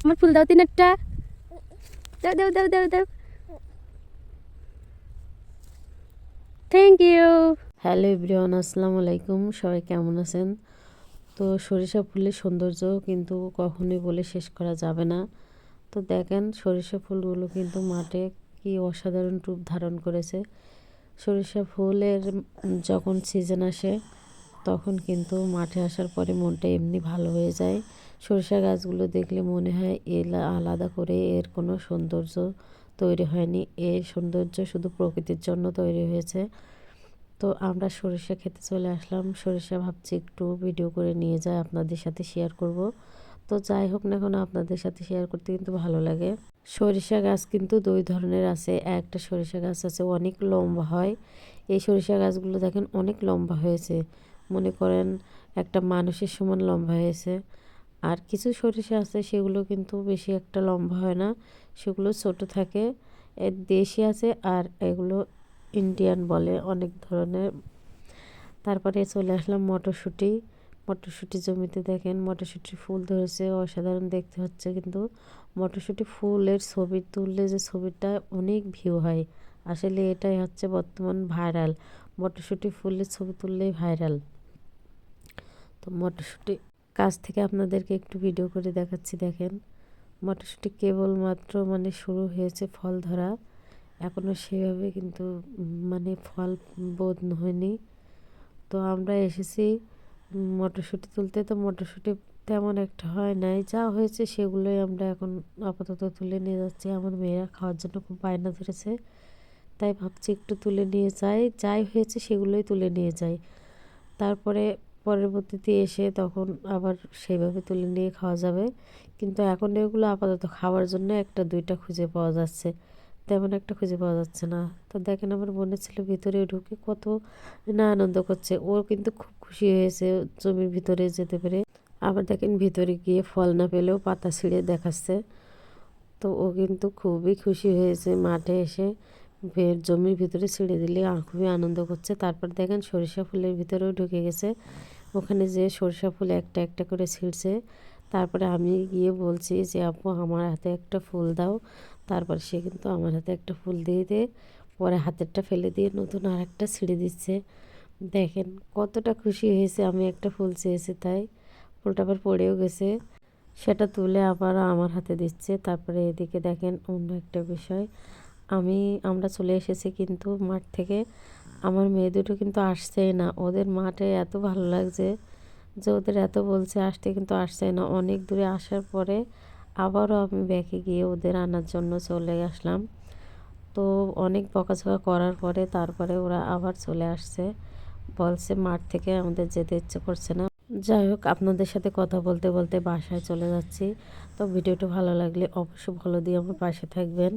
আমার ফুল দাও তিনটা, দাও দাও দাও দাও দাও। Thank you. হ্যালো এভরিওয়ান, আসসালামু আলাইকুম। সবাই কেমন আছেন? তো সরিষা ফুলের সৌন্দর্য কিন্তু কখনোই বলে শেষ করা যাবে না। তো দেখেন সরিষা ফুলগুলো কিন্তু মাঠে কি অসাধারণ রূপ ধারণ করেছে। সরিষা ফুলের যখন সিজন আসে তখন কিন্তু মাঠে আসার পরে মনটা এমনি ভালো হয়ে যায়। সরিষা গাছগুলো দেখলে মনে হয় আলাদা করে এর কোনো সৌন্দর্য তৈরি হয়নি, এর সৌন্দর্য শুধু প্রকৃতির জন্য তৈরি হয়েছে। তো আমরা সরিষা খেতে চলে আসলাম। সরিষা ভাবছি একটু ভিডিও করে নিয়ে যায় আপনাদের সাথে শেয়ার করব। তো যাই হোক না কেন আপনাদের সাথে শেয়ার করতে কিন্তু ভালো লাগে। সরিষা গাছ কিন্তু দুই ধরনের আছে। একটা সরিষা গাছ আছে অনেক লম্বা হয়। এই সরিষা গাছগুলো দেখেন অনেক লম্বা হয়েছে, মনে করেন একটা মানুষের সমান লম্বা হয়েছে। আর কিছু সরিষা আছে সেগুলো কিন্তু বেশি একটা লম্বা হয় না, সেগুলো ছোট থাকে। এর দেশি আছে আর এগুলো ইন্ডিয়ান বলে অনেক ধরনের। তারপরে চলে আসলাম মটরশুঁটি। মটরশুঁটি জমিতে দেখেন মটরশুঁটির ফুল ধরেছে, অসাধারণ দেখতে হচ্ছে। কিন্তু মটরশুঁটি ফুলের ছবি তুললে যে ছবিটা অনেক ভিউ হয়, আসলে এটাই হচ্ছে বর্তমান ভাইরাল। মটরশুঁটি ফুলের ছবি তুললেই ভাইরাল। তো মটরশুঁটি কাছ থেকে আপনাদেরকে একটু ভিডিও করে দেখাচ্ছি। দেখেন মটরশুঁটি কেবলমাত্র মানে শুরু হয়েছে ফল ধরা, এখনও সেভাবে কিন্তু মানে ফল বোধ হয়নি। তো আমরা এসেছি মটরশুঁটি তুলতে। তো মটরশুঁটি তেমন একটা হয় নাই, যা হয়েছে সেগুলোই আমরা এখন আপাতত তুলে নিয়ে যাচ্ছি। আমার মেয়েরা খাওয়ার জন্য খুব বায়না ধরেছে, তাই ভাবছি একটু তুলে নিয়ে যাই, যাই হয়েছে সেগুলোই তুলে নিয়ে যাই। তারপরে পরবর্তীতে এসে তখন আবার সেইভাবে তুলে নিয়ে খাওয়া যাবে। কিন্তু এখন এগুলো আপাতত খাওয়ার জন্য একটা দুইটা খুঁজে পাওয়া যাচ্ছে, তেমন একটা খুঁজে পাওয়া যাচ্ছে না। তো দেখেন আমার বোনের ছেলে ভিতরে ঢুকে কত না আনন্দ করছে, ও কিন্তু খুব খুশি হয়েছে জমির ভিতরে যেতে পেরে। আবার দেখেন ভিতরে গিয়ে ফল না পেলেও পাতা ছিঁড়ে দেখাচ্ছে। তো ও কিন্তু খুবই খুশি হয়েছে মাঠে এসে জমির ভিতরে ছিঁড়ে দিলে আর খুবই আনন্দ করছে। তারপর দেখেন সরিষা ফুলের ভিতরেও ঢুকে গেছে, ওখানে যে সরিষা ফুল একটা একটা করে ছিঁড়ছে। তারপরে আমি গিয়ে বলছি যে আপু আমার হাতে একটা ফুল দাও। তারপর সে কিন্তু আমার হাতে একটা ফুল দিয়ে পরে হাতেরটা ফেলে দিয়ে নতুন আর একটা ছিঁড়ে দিচ্ছে। দেখেন কতটা খুশি হয়েছে, আমি একটা ফুল চেয়েছি তাই। ফুলটা আবার পড়েও গেছে, সেটা তুলে আবার আমার হাতে দিচ্ছে। তারপরে এদিকে দেখেন অন্য একটা বিষয়, আমরা চলে এসেছি কিন্তু মাঠ থেকে। আমার মেয়ে দুটো কিন্তু আসছেই না, ওদের মাঠে এত ভালো লাগছে যে ওদের এত বলছে আসতে কিন্তু আসছে না। অনেক দূরে আসার পরে আবারও আমি ব্যাকে গিয়ে ওদের আনার জন্য চলে আসলাম। তো অনেক বকাঝকা করার পরে তারপরে ওরা আবার চলে আসছে, বলছে মাঠ থেকে আমাদের যেতে ইচ্ছে করছে না। যাই হোক আপনাদের সাথে কথা বলতে বলতে বাসায় চলে যাচ্ছি। তো ভিডিওটা ভালো লাগলে অবশ্যই ভালো দিয়ে আমার পাশে থাকবেন।